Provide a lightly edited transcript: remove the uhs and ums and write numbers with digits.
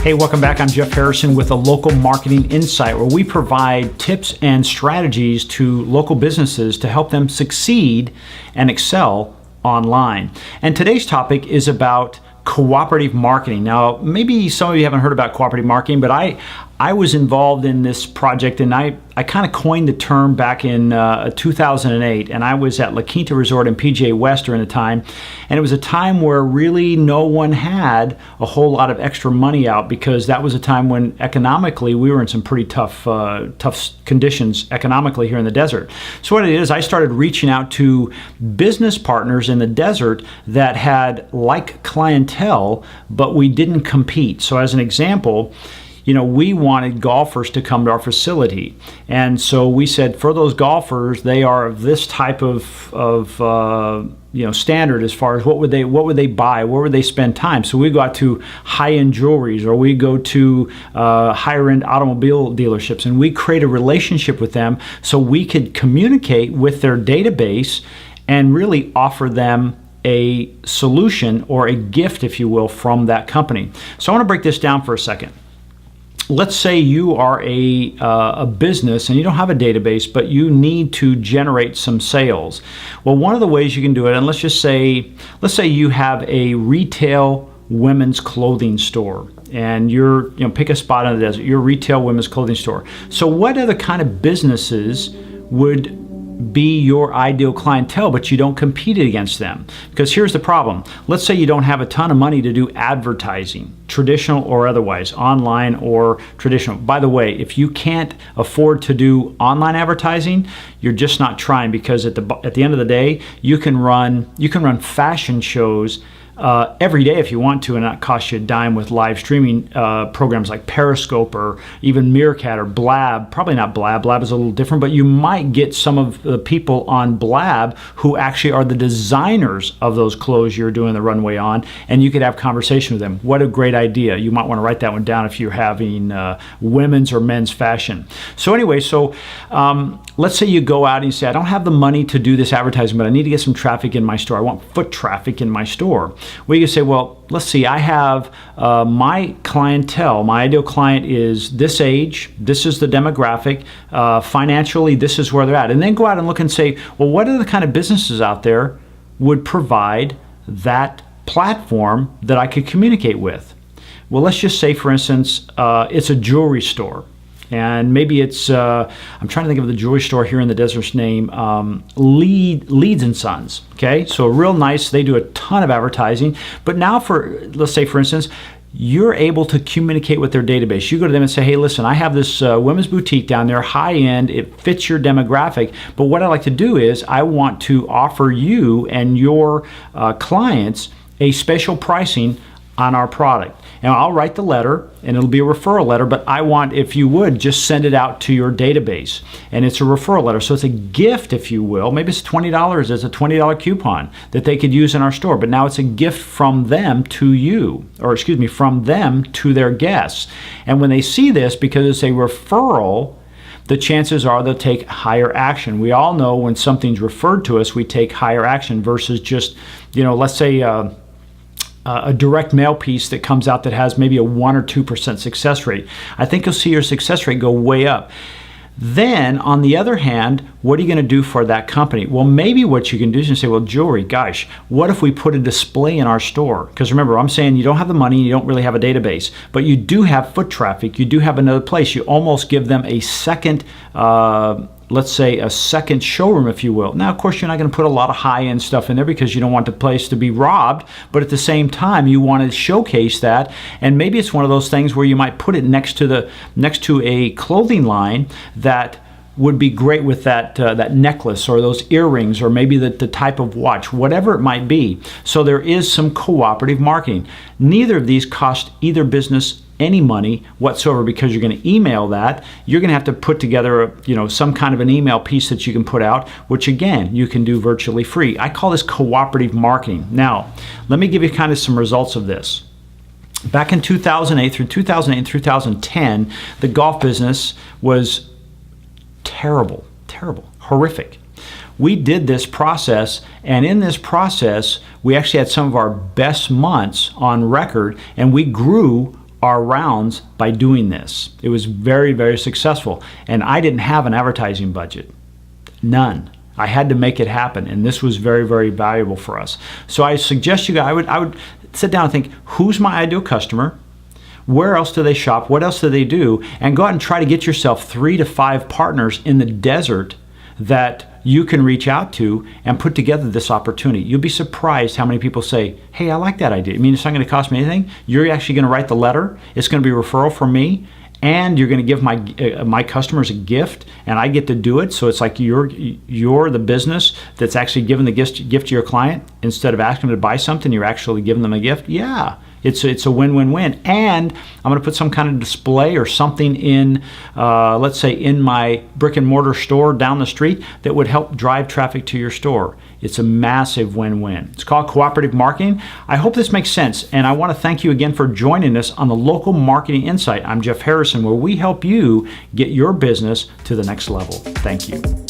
Hey, welcome back. I'm Jeff Harrison with a Local Marketing Insight, where we provide tips and strategies to local businesses to help them succeed and excel online. And today's topic is about cooperative marketing. Now, maybe some of you haven't heard about cooperative marketing, but I was involved in this project, and I kind of coined the term back in 2008, and I was at La Quinta Resort in PGA West during the time, and it was a time where really no one had a whole lot of extra money out, because that was a time when economically we were in some pretty tough conditions economically here in the desert. So what it is, I started reaching out to business partners in the desert that had like clientele, but we didn't compete. So as an example, we wanted golfers to come to our facility. And so we said, for those golfers, they are of this type of standard as far as what would they buy, where would they spend time. So we go out to high-end jewelries, or we go to higher-end automobile dealerships, and we create a relationship with them so we could communicate with their database and really offer them a solution or a gift, if you will, from that company. So I want to break this down for a second. Let's say you are a business and you don't have a database, but you need to generate some sales. Well, one of the ways you can do it, and let's say you have a retail women's clothing store, and pick a spot in the desert, your retail women's clothing store. So what other kind of businesses would be your ideal clientele, but you don't compete against them? Because here's the problem. Let's say you don't have a ton of money to do advertising, traditional or otherwise, online or traditional. By the way, if you can't afford to do online advertising, you're just not trying, because at the end of the day, you can run fashion shows every day if you want to, and not cost you a dime with live streaming programs like Periscope or even Meerkat or Blab. Probably not Blab. Blab is a little different, but you might get some of the people on Blab who actually are the designers of those clothes you're doing the runway on, and you could have conversation with them. What a great idea. You might want to write that one down if you're having women's or men's fashion. So anyway, let's say you go out and you say, I don't have the money to do this advertising, but I need to get some traffic in my store. I want foot traffic in my store. Well, you can say, well, let's see, I have my clientele, my ideal client is this age, this is the demographic, financially, this is where they're at. And then go out and look and say, well, what are the kind of businesses out there would provide that platform that I could communicate with? Well, let's just say, for instance, it's a jewelry store. And maybe it's, I'm trying to think of the jewelry store here in the desert's name, Leeds and Sons, okay? So real nice, they do a ton of advertising. But now let's say, for instance, you're able to communicate with their database. You go to them and say, hey, listen, I have this women's boutique down there, high end, it fits your demographic, but what I'd like to do is I want to offer you and your clients a special pricing on our product. And I'll write the letter, and it'll be a referral letter, but I want, if you would, just send it out to your database. And it's a referral letter. So it's a gift, if you will. Maybe it's $20. It's a $20 coupon that they could use in our store. But now it's a gift from them to you, from them to their guests. And when they see this, because it's a referral, the chances are they'll take higher action. We all know when something's referred to us, we take higher action versus just, let's say, a direct mail piece that comes out that has maybe a 1 or 2% success rate. I think you'll see your success rate go way up. Then, on the other hand, what are you going to do for that company? Well, maybe what you can do is you say, well, jewelry, gosh, what if we put a display in our store? Because remember, I'm saying you don't have the money, you don't really have a database, but you do have foot traffic, you do have another place. You almost give them a second let's say a second showroom, if you will. Now, of course, you're not going to put a lot of high-end stuff in there because you don't want the place to be robbed, but at the same time, you want to showcase that, and maybe it's one of those things where you might put it next to a clothing line that would be great with that necklace or those earrings, or maybe the type of watch, whatever it might be. So there is some cooperative marketing. Neither of these cost either business any money whatsoever, because you're going to email that. You're going to have to put together some kind of an email piece that you can put out, which again, you can do virtually free. I call this cooperative marketing. Now, let me give you kind of some results of this. Back in 2008 and 2010, the golf business was terrible, horrific. We did this process, and in this process, we actually had some of our best months on record, and we grew our rounds by doing this. It was very, very successful. And I didn't have an advertising budget. None. I had to make it happen, and this was very, very valuable for us. So I suggest you guys, I would sit down and think, who's my ideal customer? Where else do they shop? What else do they do? And go out and try to get yourself 3 to 5 partners in the desert that you can reach out to and put together this opportunity. You'll be surprised how many people say, hey, I like that idea. I mean, it's not going to cost me anything. You're actually going to write the letter. It's going to be a referral from me. And you're going to give my customers a gift, and I get to do it. So it's like you're the business that's actually giving the gift to your client. Instead of asking them to buy something, you're actually giving them a gift. Yeah, it's a win-win-win. And I'm going to put some kind of display or something in, let's say, in my brick and mortar store down the street that would help drive traffic to your store. It's a massive win-win. It's called cooperative marketing. I hope this makes sense, and I want to thank you again for joining us on the Local Marketing Insight. I'm Jeff Harrison, where we help you get your business to the next level. Thank you.